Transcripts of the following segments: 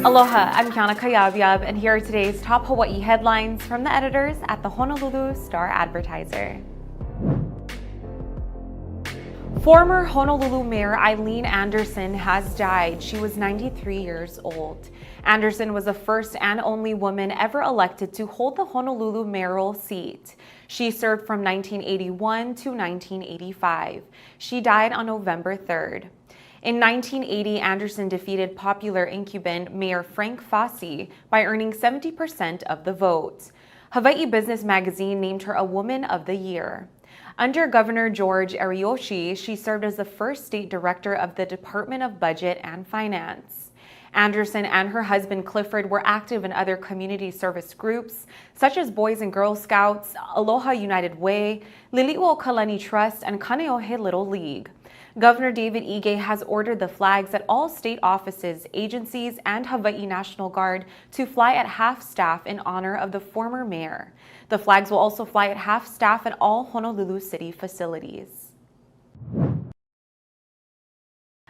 Aloha, I'm Kiana Cayabyab, and here are today's top Hawaii headlines from the editors at the Honolulu Star-Advertiser. Former Honolulu Mayor Eileen Anderson has died. She was 93 years old. Anderson was the first and only woman ever elected to hold the Honolulu mayoral seat. She served from 1981 to 1985. She died on November 3rd. In 1980, Anderson defeated popular incumbent Mayor Frank Fossey by earning 70% of the vote. Hawaii Business Magazine named her a Woman of the Year. Under Governor George Ariyoshi, she served as the first state director of the Department of Budget and Finance. Anderson and her husband Clifford were active in other community service groups, such as Boys and Girl Scouts, Aloha United Way, Lili'uokalani Kalani Trust, and Kaneohe Little League. Governor David Ige has ordered the flags at all state offices, agencies, and Hawaii National Guard to fly at half-staff in honor of the former mayor. The flags will also fly at half-staff at all Honolulu City facilities.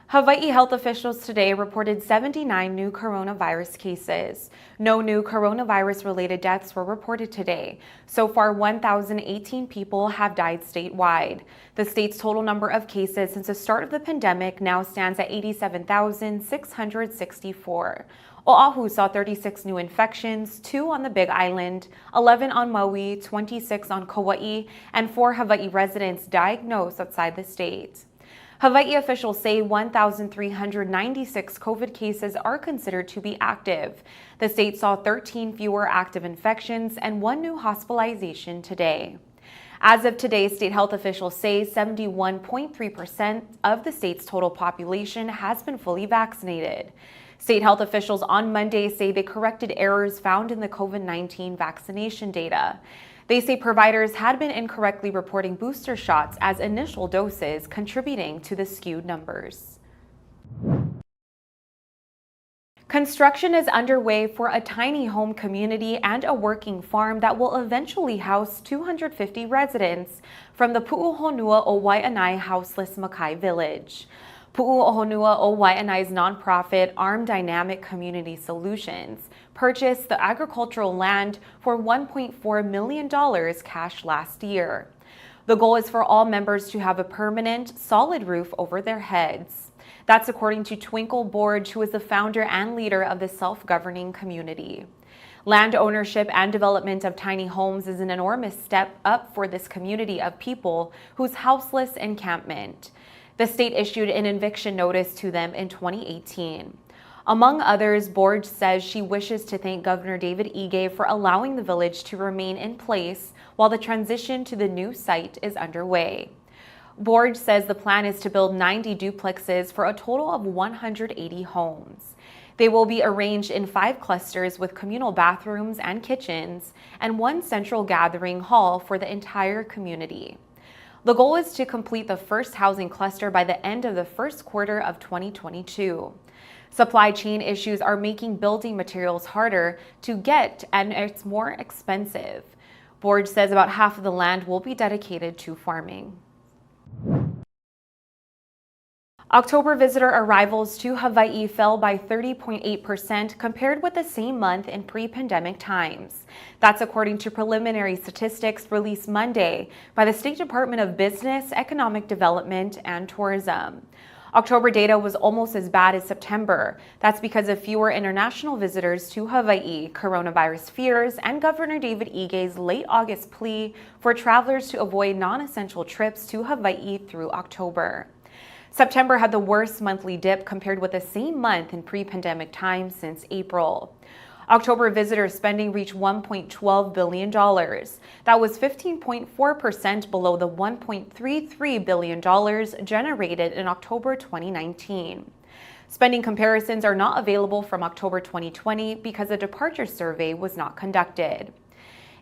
Hawaii health officials today reported 79 new coronavirus cases. No new coronavirus-related deaths were reported today. So far, 1,018 people have died statewide. The state's total number of cases since the start of the pandemic now stands at 87,664. Oahu saw 36 new infections, 2 on the Big Island, 11 on Maui, 26 on Kauai, and 4 Hawaii residents diagnosed outside the state. Hawaii officials say 1,396 COVID cases are considered to be active. The state saw 13 fewer active infections and 1 new hospitalization today. As of today, state health officials say 71.3% of the state's total population has been fully vaccinated. State health officials on Monday say they corrected errors found in the COVID-19 vaccination data. They say providers had been incorrectly reporting booster shots as initial doses, contributing to the skewed numbers. Construction is underway for a tiny home community and a working farm that will eventually house 250 residents from the Pu'uhonua o Waianae Houseless Makai Village. Pu'uhonua o Waianae's nonprofit Arm Dynamic Community Solutions purchased the agricultural land for $1.4 million cash last year. The goal is for all members to have a permanent, solid roof over their heads. That's according to Twinkle Borge, who is the founder and leader of the self-governing community. Land ownership and development of tiny homes is an enormous step up for this community of people whose houseless encampment. The state issued an eviction notice to them in 2018. Among others, Borge says she wishes to thank Governor David Ige for allowing the village to remain in place while the transition to the new site is underway. Borge says the plan is to build 90 duplexes for a total of 180 homes. They will be arranged in 5 clusters with communal bathrooms and kitchens and 1 central gathering hall for the entire community. The goal is to complete the first housing cluster by the end of the first quarter of 2022. Supply chain issues are making building materials harder to get, and it's more expensive. Borge says about half of the land will be dedicated to farming. October visitor arrivals to Hawaii fell by 30.8% compared with the same month in pre-pandemic times. That's according to preliminary statistics released Monday by the State Department of Business, Economic Development, and Tourism. October data was almost as bad as September. That's because of fewer international visitors to Hawaii, coronavirus fears, and Governor David Ige's late August plea for travelers to avoid non-essential trips to Hawaii through October. September had the worst monthly dip compared with the same month in pre-pandemic times since April. October visitor spending reached $1.12 billion. That was 15.4% below the $1.33 billion generated in October 2019. Spending comparisons are not available from October 2020 because a departure survey was not conducted.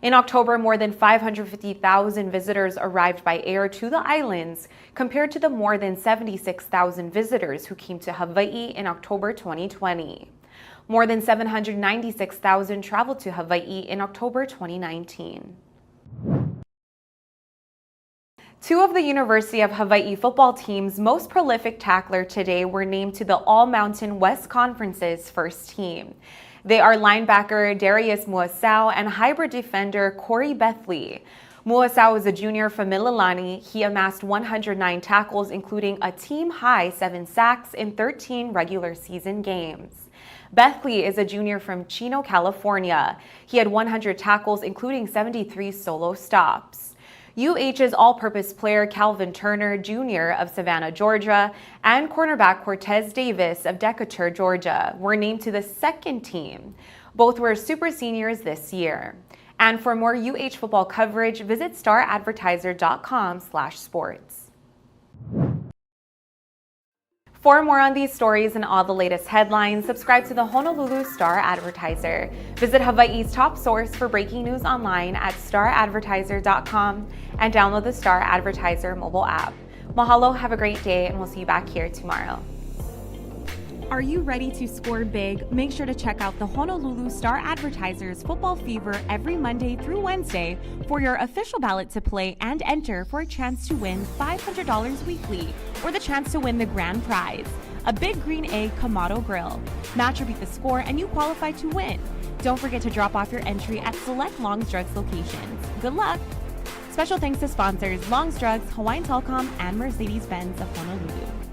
In October, more than 550,000 visitors arrived by air to the islands, compared to the more than 76,000 visitors who came to Hawaii in October 2020. More than 796,000 traveled to Hawaii in October 2019. Two of the University of Hawaii football team's most prolific tackler today were named to the All-Mountain West Conference's first team. They are linebacker Darius Muasau and hybrid defender Corey Bethley. Muasau is a junior from Mililani. He amassed 109 tackles, including a team-high 7 sacks in 13 regular season games. Bethley is a junior from Chino, California. He had 100 tackles, including 73 solo stops. UH's all-purpose player Calvin Turner Jr. of Savannah, Georgia, and cornerback Cortez Davis of Decatur, Georgia, were named to the second team. Both were super seniors this year. And for more UH football coverage, visit staradvertiser.com/sports. For more on these stories and all the latest headlines, subscribe to the Honolulu Star-Advertiser. Visit Hawaii's top source for breaking news online at staradvertiser.com and download the Star-Advertiser mobile app. Mahalo, have a great day, and we'll see you back here tomorrow. Are you ready to score big? Make sure to check out the Honolulu Star-Advertiser's Football Fever every Monday through Wednesday for your official ballot to play and enter for a chance to win $500 weekly or the chance to win the grand prize, a Big Green Egg Kamado Grill. Match or beat the score and you qualify to win. Don't forget to drop off your entry at select Long's Drugs locations. Good luck! Special thanks to sponsors Long's Drugs, Hawaiian Telecom, and Mercedes-Benz of Honolulu.